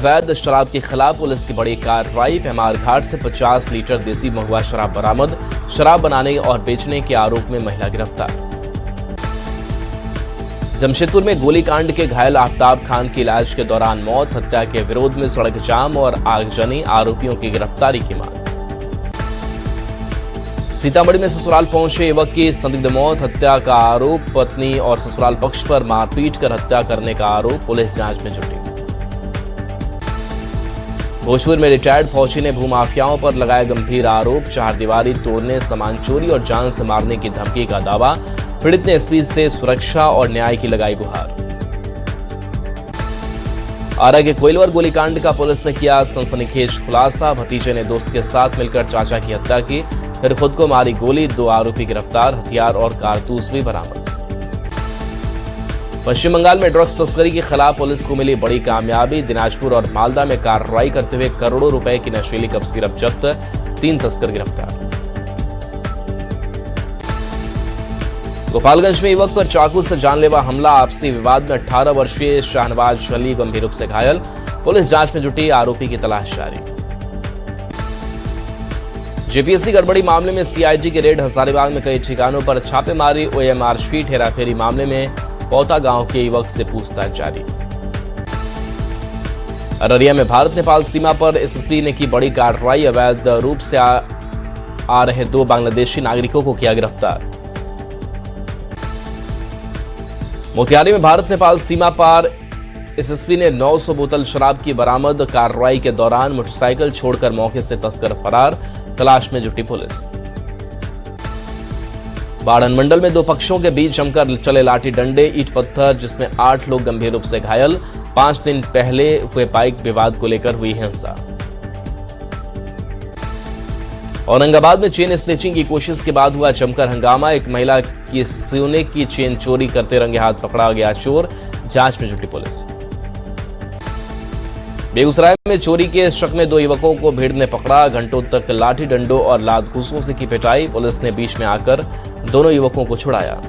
अवैध शराब के खिलाफ पुलिस की बड़ी कार्रवाई। भैमार घाट से 50 लीटर देसी महुआ शराब बरामद। शराब बनाने और बेचने के आरोप में महिला गिरफ्तार। जमशेदपुर में गोलीकांड के घायल आफ्ताब खान की इलाज के दौरान मौत। हत्या के विरोध में सड़क जाम और आगजनी। आरोपियों की गिरफ्तारी की मांग। सीतामढ़ी में ससुराल पहुंचे युवक की संदिग्ध मौत। हत्या का आरोप। पत्नी और ससुराल पक्ष पर मारपीट कर हत्या करने का आरोप। पुलिस जांच में जुटी। भोजपुर में रिटायर्ड फौजी ने भूमाफियाओं पर लगाया गंभीर आरोप। चारदीवारी तोड़ने, सामान चोरी और जान से मारने की धमकी का दावा। पीड़ित ने एसपी से सुरक्षा और न्याय की लगाई गुहार। आरा के कोइलवर गोलीकांड का पुलिस ने किया सनसनीखेज खुलासा। भतीजे ने दोस्त के साथ मिलकर चाचा की हत्या की, फिर खुद को मारी गोली। 2 आरोपी गिरफ्तार। हथियार और कारतूस भी बरामद। पश्चिम बंगाल में ड्रग्स तस्करी के खिलाफ पुलिस को मिली बड़ी कामयाबी। दिनाजपुर और मालदा में कार्रवाई करते हुए करोड़ों रुपए की नशीली कप सिरप जब्त। 3 तस्कर गिरफ्तार। गोपालगंज में युवक पर चाकू से जानलेवा हमला। आपसी विवाद में 18 वर्षीय शाहनवाज अली गंभीर रूप से घायल। पुलिस जांच में जुटी। आरोपी की तलाश जारी। जेपीएससी गड़बड़ी मामले में सीआईडी की रेड। हजारीबाग में कई ठिकानों पर छापेमारी। ओएमआर शीट हेराफेरी मामले में पौता गांव के युवक से पूछताछ जारी। अररिया में भारत नेपाल सीमा पर एसएसबी ने की बड़ी कार्रवाई। अवैध रूप से आ रहे 2 बांग्लादेशी नागरिकों को किया गिरफ्तार। मोतिहारी में भारत नेपाल सीमा पार एसएसबी ने 900 बोतल शराब की बरामद। कार्रवाई के दौरान मोटरसाइकिल छोड़कर मौके से तस्कर फरार। तलाश में जुटी पुलिस। बाड़न मंडल में 2 पक्षों के बीच जमकर चले लाठी डंडे, ईंट पत्थर, जिसमें 8 लोग गंभीर रूप से घायल। 5 दिन पहले हुए बाइक विवाद को लेकर हुई हिंसा। औरंगाबाद में चेन स्नेचिंग की कोशिश के बाद हुआ जमकर हंगामा। एक महिला की सोने की चेन चोरी करते रंगे हाथ पकड़ा गया चोर। जांच में जुटी पुलिस। बेगूसराय में चोरी के शक में 2 युवकों को भीड़ ने पकड़ा। घंटों तक लाठी डंडों और लात घूंसों से की पिटाई। पुलिस ने बीच में आकर दोनों युवकों को छुड़ाया।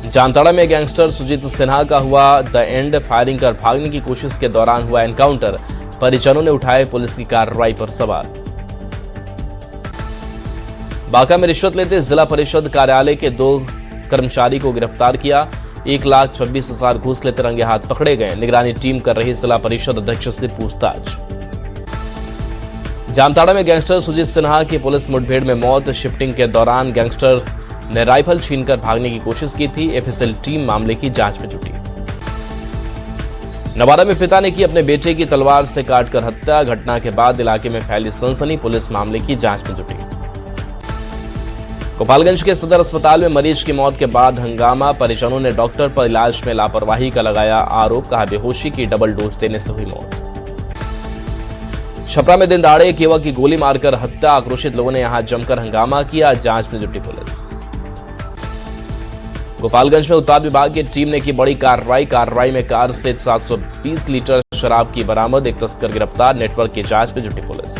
जामताड़ा में गैंगस्टर सुजीत सिन्हा का हुआ द एंड। फायरिंग कर भागने की कोशिश के दौरान हुआ एनकाउंटर। परिजनों ने उठाए पुलिस की कार्रवाई पर सवाल। बांका में रिश्वत लेते जिला परिषद कार्यालय के 2 कर्मचारी को गिरफ्तार किया। 1,26,000 घूस लेते रंगे हाथ पकड़े गए। निगरानी टीम कर रही जिला परिषद अध्यक्ष से पूछताछ। जामताड़ा में गैंगस्टर सुजीत सिन्हा की पुलिस मुठभेड़ में मौत। शिफ्टिंग के दौरान गैंगस्टर ने राइफल छीनकर भागने की कोशिश की थी। एफएसएल टीम मामले की जांच में जुटी। नवादा में पिता ने की अपने बेटे की तलवार से काटकर हत्या। घटना के बाद इलाके में फैली सनसनी। पुलिस मामले की जांच में जुटी। गोपालगंज के सदर अस्पताल में मरीज की मौत के बाद हंगामा। परिजनों ने डॉक्टर पर इलाज में लापरवाही का लगाया आरोप। कहा बेहोशी की डबल डोज देने से हुई मौत। छपरा में दिन दहाड़े एक युवक की गोली मारकर हत्या। आक्रोशित लोगों ने यहां जमकर हंगामा किया। जांच में जुटी पुलिस। गोपालगंज में उत्पाद विभाग की टीम ने की बड़ी कार्रवाई में कार से 720 लीटर शराब की बरामद। 1 तस्कर गिरफ्तार। नेटवर्क की जांच में जुटी पुलिस।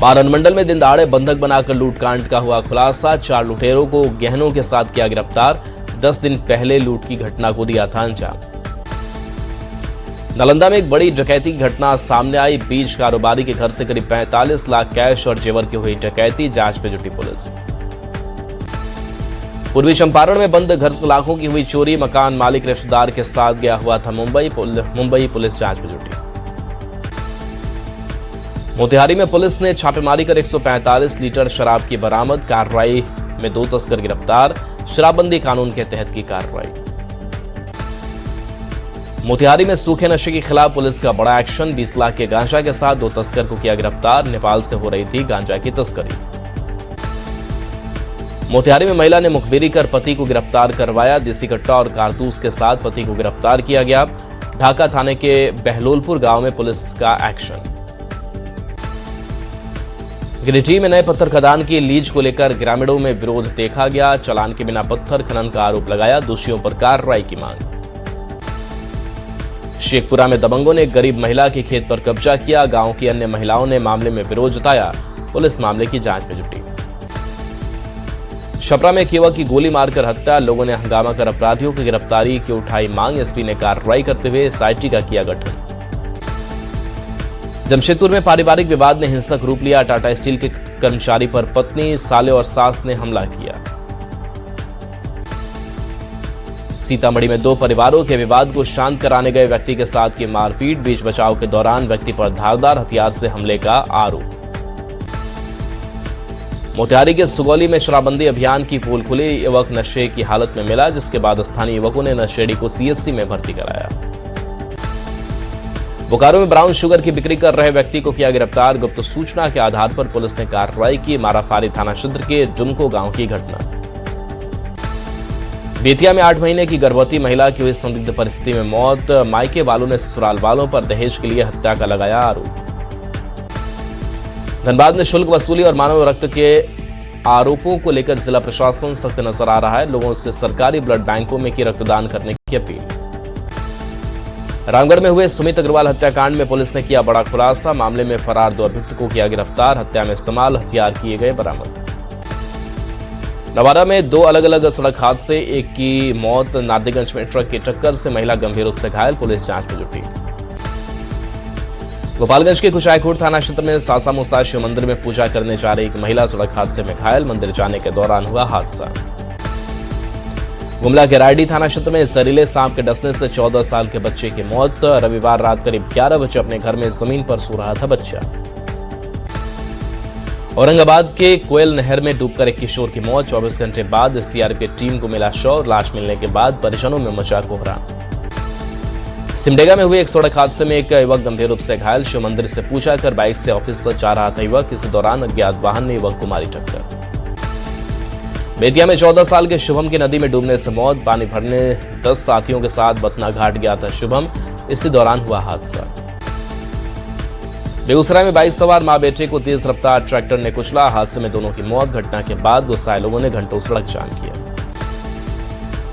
बाड़न मंडल में दिन दहाड़े बंधक बनाकर लूटकांड का हुआ खुलासा। 4 लुटेरों को गहनों के साथ किया गिरफ्तार। 10 दिन पहले लूट की घटना को दिया था अंजाम। नालंदा में एक बड़ी डकैती की घटना सामने आई। बीज कारोबारी के घर से करीब 45 लाख कैश और जेवर की हुई डकैती। जांच में जुटी पुलिस। पूर्वी चंपारण में बंद घर से लाखों की हुई चोरी। मकान मालिक रिश्तेदार के साथ गया हुआ था मुंबई। पुलिस जांच में जुटी। मोतिहारी में पुलिस ने छापेमारी कर 145 लीटर शराब की बरामद। कार्रवाई में 2 तस्कर गिरफ्तार। शराबबंदी कानून के तहत की कार्रवाई। मोतिहारी में सूखे नशे के खिलाफ पुलिस का बड़ा एक्शन। 20 लाख के गांजा के साथ 2 तस्कर को किया गिरफ्तार। नेपाल से हो रही थी गांजा की तस्करी। मोतिहारी में महिला ने मुखबिरी कर पति को गिरफ्तार करवाया। देसी कट्टा और कारतूस के साथ पति को गिरफ्तार किया गया। ढाका थाने के बहलोलपुर गांव में पुलिस का एक्शन। गिरिडीह में नए पत्थर खदान की लीज को लेकर ग्रामीणों में विरोध देखा गया। चालान के बिना पत्थर खनन का आरोप लगाया। दोषियों पर कार्रवाई की मांग। शेखपुरा में दबंगों ने गरीब महिला के खेत पर कब्जा किया। गांव की अन्य महिलाओं ने मामले में विरोध जताया। पुलिस मामले की जांच में जुटी। छपरा में एक युवक की गोली मारकर हत्या, लोगों ने हंगामा कर अपराधियों की गिरफ्तारी की उठाई मांग। एसपी ने कार्रवाई करते हुए एसआईटी का किया गठन। जमशेदपुर में पारिवारिक विवाद ने हिंसक रूप लिया, टाटा स्टील के कर्मचारी पर पत्नी, साले और सास ने हमला किया। सीतामढ़ी में दो परिवारों के विवाद को शांत कराने गए व्यक्ति के साथ की मारपीट, बीच बचाव के दौरान व्यक्ति पर धारदार हथियार से हमले का आरोप। मोतिहारी के सुगौली में शराबबंदी अभियान की पोल खुली, युवक नशे की हालत में मिला, जिसके बाद स्थानीय युवकों ने नशेड़ी को सीएचसी में भर्ती कराया। बोकारो में ब्राउन शुगर की बिक्री कर रहे व्यक्ति को किया गिरफ्तार, गुप्त सूचना के आधार पर पुलिस ने कार्रवाई की। माराफारी थाना क्षेत्र के जुनको गांव की घटना। बेतिया में 8 महीने की गर्भवती महिला की हुई संदिग्ध परिस्थिति में मौत, मायके वालों ने ससुराल वालों पर दहेज के लिए हत्या का लगाया आरोप। धनबाद में शुल्क वसूली और मानव रक्त के आरोपों को लेकर जिला प्रशासन सख्त नजर आ रहा है, लोगों से सरकारी ब्लड बैंकों में की रक्तदान करने की अपील। रामगढ़ में हुए सुमित अग्रवाल हत्याकांड में पुलिस ने किया बड़ा खुलासा, मामले में फरार 2 अभियुक्त को किया गिरफ्तार, हत्या में इस्तेमाल हथियार किए गए बरामद। नवादा में 2 अलग अलग सड़क हादसे, एक की मौत, नारदीगंज में ट्रक की टक्कर से महिला गंभीर रूप से घायल, पुलिस जांच में जुटी। गोपालगंज के कुचायकोट थाना क्षेत्र में सासा मूसा शिव मंदिर में पूजा करने जा रही एक महिला सड़क हादसे में घायल, मंदिर जाने के दौरान हुआ हादसा। गुमला के रायडी थाना क्षेत्र में जहरीले सांप के डसने से 14 साल के बच्चे की मौत, रविवार रात करीब 11 बजे अपने घर में जमीन पर सो रहा था बच्चा। औरंगाबाद के कोयल नहर में डूबकर एक किशोर की मौत, 24 घंटे बाद एसडीआरएफ की टीम को मिला शव, लाश मिलने के बाद परिजनों में मचा कोहराम। सिमडेगा में हुए एक सड़क हादसे में एक युवक गंभीर रूप से घायल, शिव मंदिर से पूजा कर बाइक से ऑफिस जा रहा था युवक, इसी दौरान अज्ञात वाहन ने युवक को मारी टक्कर। बेतिया में 14 साल के शुभम की नदी में डूबने से मौत, पानी भरने 10 साथियों के साथ बतना घाट गया था शुभम, इसी दौरान हुआ हादसा। बेगूसराय में बाइक सवार मां बेटे को तेज रफ्तार ट्रैक्टर ने कुचला, हादसे में दोनों की मौत, घटना के बाद गुस्साए लोगों ने घंटों सड़क जाम किया।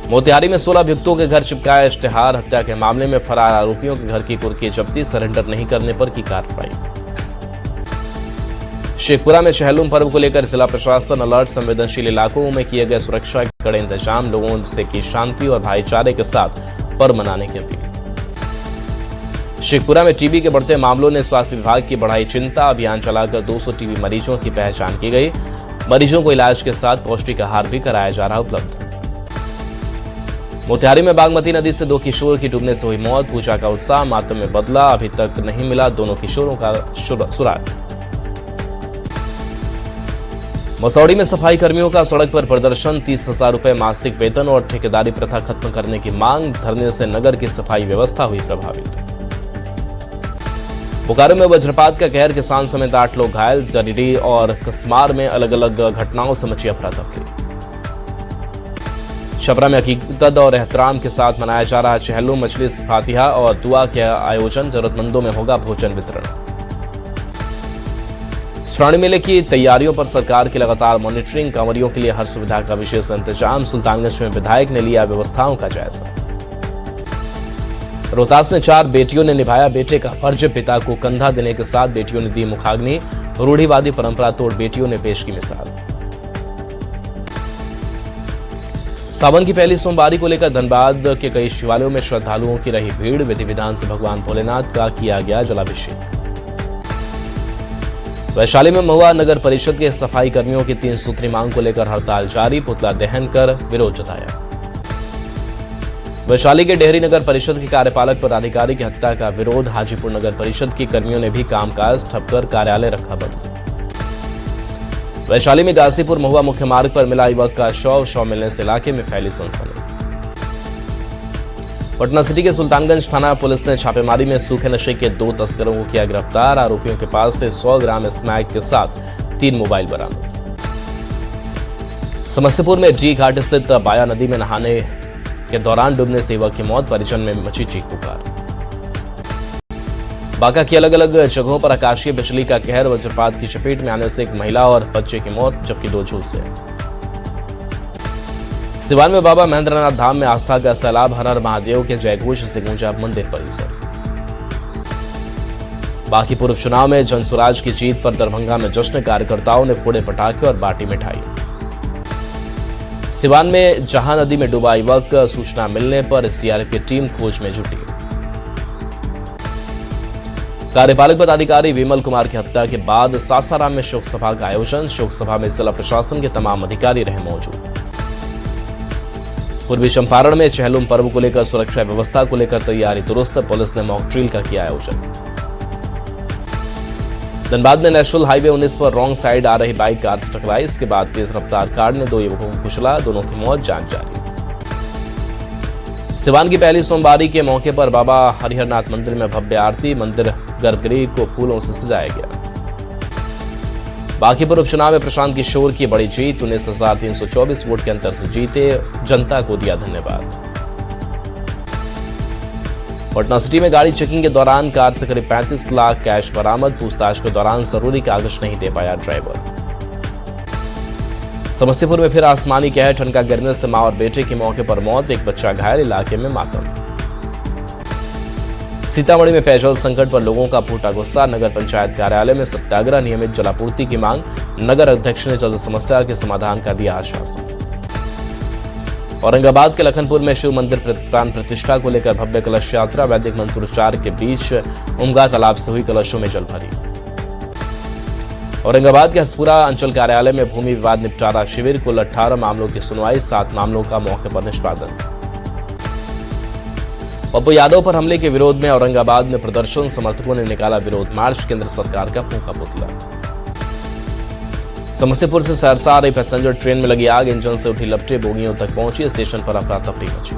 मोतिहारी में 16 अभियुक्तों के घर चिपकाया इश्तेहार, हत्या के मामले में फरार आरोपियों के घर की कुर्की जब्ती, सरेंडर नहीं करने पर की कार्रवाई। शेखपुरा में चहलुम पर्व को लेकर जिला प्रशासन अलर्ट, संवेदनशील इलाकों में किए गए सुरक्षा के कड़े इंतजाम, लोगों से की शांति और भाईचारे के साथ पर्व मनाने की अपील। शेखपुरा में टीबी के बढ़ते मामलों ने स्वास्थ्य विभाग की बढ़ाई चिंता, अभियान चलाकर 200 टीबी मरीजों की पहचान की गई, मरीजों को इलाज के साथ पौष्टिक आहार भी कराया जा रहा उपलब्ध। मोतिहारी में बागमती नदी से 2 किशोर की डूबने से हुई मौत, पूजा का उत्साह मातम में बदला, अभी तक नहीं मिला दोनों किशोरों का सुराग। मसौड़ी में सफाई कर्मियों का सड़क पर प्रदर्शन, 30,000 रुपए मासिक वेतन और ठेकेदारी प्रथा खत्म करने की मांग, धरने से नगर की सफाई व्यवस्था हुई प्रभावित। बोकारो में वज्रपात का कहर, किसान समेत 8 लोग घायल, जरीडीह और कसमार में अलग अलग घटनाओं से मची अफरा तफरी। छपरा में अकीकत और एहतराम के साथ मनाया जा रहा चहलुम, मजलिस, फातिहा और दुआ के आयोजन, जरूरतमंदों में होगा भोजन वितरण। श्रावणी मेले की तैयारियों पर सरकार की लगातार मॉनिटरिंग, कांवरियों के लिए हर सुविधा का विशेष इंतजाम, सुल्तानगंज में विधायक ने लिया व्यवस्थाओं का जायजा। रोहतास में 4 बेटियों ने निभाया बेटे का फर्ज, पिता को कंधा देने के साथ बेटियों ने दी मुखाग्नि, रूढ़िवादी परंपरा तोड़ बेटियों ने पेश की मिसाल। सावन की पहली सोमवारी को लेकर धनबाद के कई शिवालयों में श्रद्धालुओं की रही भीड़, विधि विधान से भगवान भोलेनाथ का किया गया जलाभिषेक। वैशाली में महुआ नगर परिषद के सफाई कर्मियों की 3 सूत्री मांग को लेकर हड़ताल जारी, पुतला दहन कर विरोध जताया। वैशाली के डेहरी नगर परिषद के कार्यपालक पदाधिकारी की हत्या का विरोध, हाजीपुर नगर परिषद के कर्मियों ने भी कामकाज ठप कर कार्यालय रखा बंद। वैशाली में गाजीपुर महुआ मुख्य मार्ग पर मिला युवक का शव मिलने से इलाके में फैली सनसनी। पटना सिटी के सुल्तानगंज थाना पुलिस ने छापेमारी में सूखे नशे के 2 तस्करों को किया गिरफ्तार, आरोपियों के पास से 100 ग्राम स्मैक के साथ 3 मोबाइल बरामद। समस्तीपुर में डी घाट स्थित बाया नदी में नहाने के दौरान डूबने से युवक की मौत, परिजन में मची चीख पुकार। बांका की अलग अलग जगहों पर आकाशीय बिजली का कहर, वज्रपात की चपेट में आने से एक महिला और बच्चे की मौत, जबकि 2 झुलसे। सिवान में बाबा महेंद्रनाथ धाम में आस्था का सैलाब, हर हर महादेव के जयघोष से गूंजा मंदिर परिसर। बांकीपुर उपचुनाव में जनसुराज की जीत पर दरभंगा में जश्न, कार्यकर्ताओं ने फोड़े पटाखे और बांटी मिठाई। सिवान में जहां नदी में डूबा युवक, सूचना मिलने पर एसडीआरएफ की टीम खोज में जुटी। कार्यपालक पदाधिकारी विमल कुमार की हत्या के बाद सासाराम में शोक सभा का आयोजन। शोक सभा में जिला प्रशासन के तमाम अधिकारी रहे मौजूद। पूर्वी चंपारण में चहलुम पर्व को लेकर सुरक्षा व्यवस्था को लेकर तैयारी दुरुस्त, पुलिस ने मॉक ड्रिल का किया आयोजन। धनबाद में नेशनल हाईवे 19 पर रॉन्ग साइड आ रही बाइक कार से टकराई। इसके बाद तेज रफ्तार कार ने 2 युवकों को कुचला, दोनों की मौत, जांच जारी। सिवान की पहली सोमवारी के मौके पर बाबा हरिहरनाथ मंदिर में भव्य आरती। मंदिर गर्भगृह को फूलों से सजाया गया। बांकीपुर उपचुनाव में प्रशांत किशोर की बड़ी जीत, 19,324 वोट के अंतर से जीते, जनता को दिया धन्यवाद। पटना सिटी में गाड़ी चेकिंग के दौरान कार से करीब 35 लाख कैश बरामद। पूछताछ के दौरान जरूरी कागज नहीं दे पाया ड्राइवर। समस्तीपुर में फिर आसमानी कहर, ठनका गिरने से मां और बेटे की मौके पर मौत, एक बच्चा घायल, इलाके में मातम। सीतामढ़ी में पेयजल संकट पर लोगों का फूटा गुस्सा। नगर पंचायत कार्यालय में सत्याग्रह, नियमित जलापूर्ति की मांग। नगर अध्यक्ष ने जल्द समस्या के समाधान का दिया आश्वासन। औरंगाबाद के लखनपुर में शिव मंदिर प्राण प्रतिष्ठा को लेकर भव्य कलश यात्रा। वैदिक मंत्रोच्चार के बीच उमगा तालाब से हुई कलशों में जल भरी। औरंगाबाद के हसपुरा अंचल कार्यालय में भूमि विवाद निपटारा शिविर। कुल 18 मामलों की सुनवाई, 7 मामलों का मौके पर निष्पादन। पप्पू यादव पर हमले के विरोध में औरंगाबाद में प्रदर्शन, समर्थकों ने निकाला विरोध मार्च। केंद्र सरकार का फूंका पुतला। समस्तीपुर से सहरसा आ रही पैसेंजर ट्रेन में लगी आग, इंजन से उठी लपटें, बोगियों तक पहुंची। स्टेशन पर अफरा तफरी मची।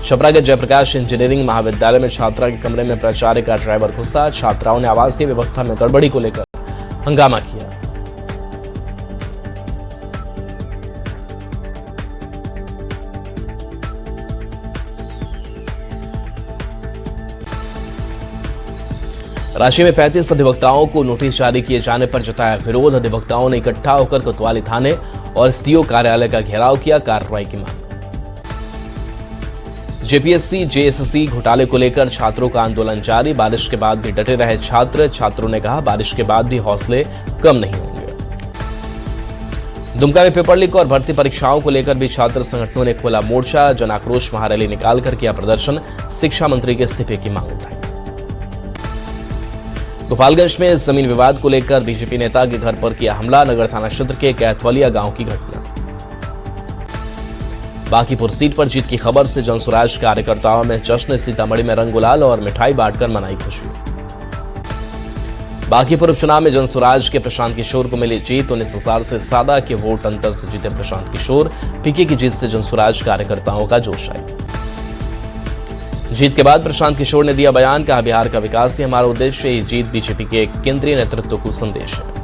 छपरा के जयप्रकाश इंजीनियरिंग महाविद्यालय में छात्रा के कमरे में प्राचार्य का ड्राइवर घुसा। छात्राओं ने आवासीय व्यवस्था में गड़बड़ी को लेकर हंगामा किया। रांची में 35 अधिवक्ताओं को नोटिस जारी किए जाने पर जताया विरोध। अधिवक्ताओं ने इकट्ठा होकर कोतवाली थाने और एसडीओ कार्यालय का घेराव किया, कार्रवाई की मांग। जेपीएससी जेएसएससी घोटाले को लेकर छात्रों का आंदोलन जारी। बारिश के बाद भी डटे रहे छात्र। छात्रों ने कहा बारिश के बाद भी हौसले कम नहीं होंगे। दुमका में पेपर लीक और भर्ती परीक्षाओं को लेकर भी छात्र संगठनों ने खोला मोर्चा। जन आक्रोश महारैली निकालकर किया प्रदर्शन। शिक्षा मंत्री के इस्तीफे की मांग उठाई। गोपालगंज में जमीन विवाद को लेकर बीजेपी नेता के घर पर किया हमला। नगर थाना क्षेत्र के कैथवलिया गांव की घटना। बांकीपुर सीट पर जीत की खबर से जनसुराज कार्यकर्ताओं में जश्न। सीतामढ़ी में रंग गुलाल और मिठाई बांटकर मनाई खुशी। बांकीपुर उपचुनाव में जनसुराज के प्रशांत किशोर को मिली जीत। 19,000 से ज्यादा के वोट अंतर से जीते प्रशांत किशोर। पीके की जीत से जनसुराज कार्यकर्ताओं का जोश आई। जीत के बाद प्रशांत किशोर ने दिया बयान, कहा बिहार का विकास ही हमारा उद्देश्य। ये जीत बीजेपी के केंद्रीय नेतृत्व को संदेश है।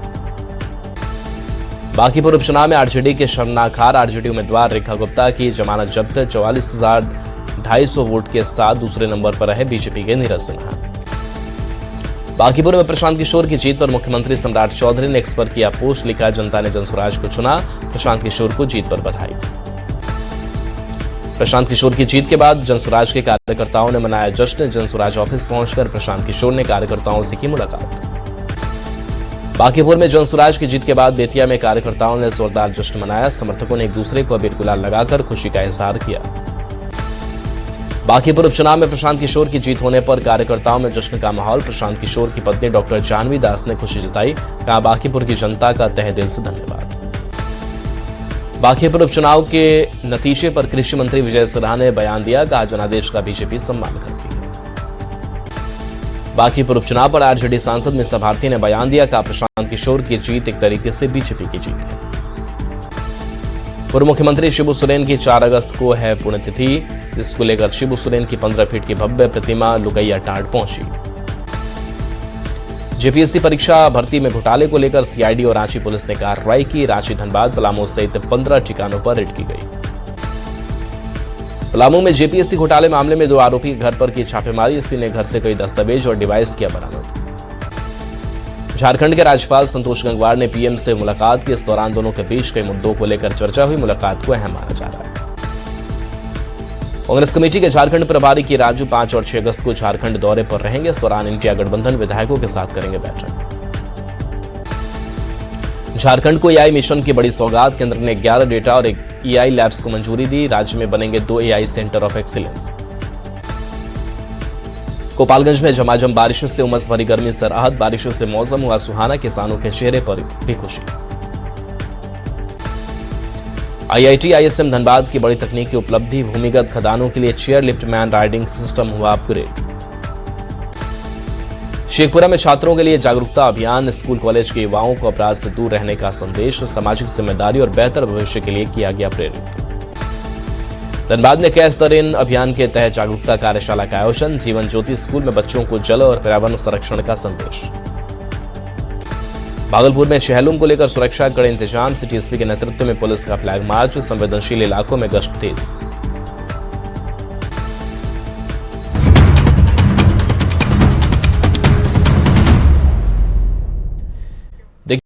बांकीपुर उपचुनाव में आरजेडी के शर्मनाक हार। आरजेडी उम्मीदवार रेखा गुप्ता की जमानत जब्त। 44,250 वोट के साथ दूसरे नंबर पर रहे बीजेपी के नीरज सिन्हा। बांकीपुर में प्रशांत किशोर की जीत पर मुख्यमंत्री सम्राट चौधरी ने एक्स पर किया पोस्ट, लिखा जनता ने जनसुराज को चुना, प्रशांत किशोर को जीत पर बधाई। प्रशांत किशोर की जीत के बाद जनसुराज के कार्यकर्ताओं ने मनाया जश्न। जनसुराज ऑफिस पहुंचकर प्रशांत किशोर ने कार्यकर्ताओं से की मुलाकात। बांकीपुर में जनसुराज की जीत के बाद बेतिया में कार्यकर्ताओं ने जोरदार जश्न मनाया। समर्थकों ने एक दूसरे को अबीर गुलाल लगाकर खुशी का इजहार किया। बांकीपुर उपचुनाव में प्रशांत किशोर की जीत होने पर कार्यकर्ताओं में जश्न का माहौल। प्रशांत किशोर की पत्नी डॉक्टर जानवी दास ने खुशी जताई, कहा बांकीपुर की जनता का तहे दिल से धन्यवाद। बांकीपुर उपचुनाव के नतीजे पर कृषि मंत्री विजय सिन्हा ने बयान दिया, कहा जनादेश का बीजेपी सम्मान करती है। बांकीपुर उपचुनाव पर आरजेडी सांसद मिसा भारती ने बयान दिया, कहा प्रशांत किशोर की जीत एक तरीके से बीजेपी की जीत है। पूर्व मुख्यमंत्री शिबू सोरेन की 4 अगस्त को है पुण्यतिथि, जिसको लेकर शिबू सोरेन की 15 फीट की भव्य प्रतिमा लुकैया टांड पहुंची। जेपीएससी परीक्षा भर्ती में घोटाले को लेकर सीआईडी और रांची पुलिस ने कार्रवाई की। रांची, धनबाद, पलामू सहित 15 ठिकानों पर रेड की गई। पलामू में जेपीएससी घोटाले मामले में 2 आरोपी के घर पर की छापेमारी। एसपी ने घर से कई दस्तावेज और डिवाइस किया बरामद। झारखंड के राज्यपाल संतोष गंगवार ने पीएम से मुलाकात की। इस दौरान दोनों के बीच कई मुद्दों को लेकर चर्चा हुई। मुलाकात को अहम माना जा रहा है। कांग्रेस कमेटी के झारखंड प्रभारी की राजू 5 और 6 अगस्त को झारखंड दौरे पर रहेंगे। इस दौरान इंडिया गठबंधन विधायकों के साथ करेंगे बैठक। झारखंड को एआई मिशन की बड़ी सौगात। केंद्र ने 11 डेटा और एआई लैब्स को मंजूरी दी। राज्य में बनेंगे 2 AI centre of excellence. Gopalganj में झमाझम बारिशों से उमस भरी गर्मी से राहत। बारिशों से मौसम हुआ सुहाना। किसानों के चेहरे पर भी खुशी। आईआईटी आईएसएम धनबाद की बड़ी तकनीकी उपलब्धि। भूमिगत खदानों के लिए chair lift man riding system हुआ अपग्रेड। शेखपुरा में छात्रों के लिए जागरूकता अभियान। स्कूल कॉलेज के युवाओं को अपराध से दूर रहने का संदेश। सामाजिक जिम्मेदारी और बेहतर भविष्य के लिए किया गया प्रेरित। धनबाद में कैच द रेन अभियान के तहत जागरूकता कार्यशाला का आयोजन। जीवन ज्योति स्कूल में बच्चों को जल और पर्यावरण संरक्षण का संदेश। भागलपुर में चहलुम को लेकर सुरक्षा कड़े इंतजाम। सिटी एसपी के नेतृत्व में पुलिस का फ्लैग मार्च। संवेदनशील इलाकों में गश्त तेज।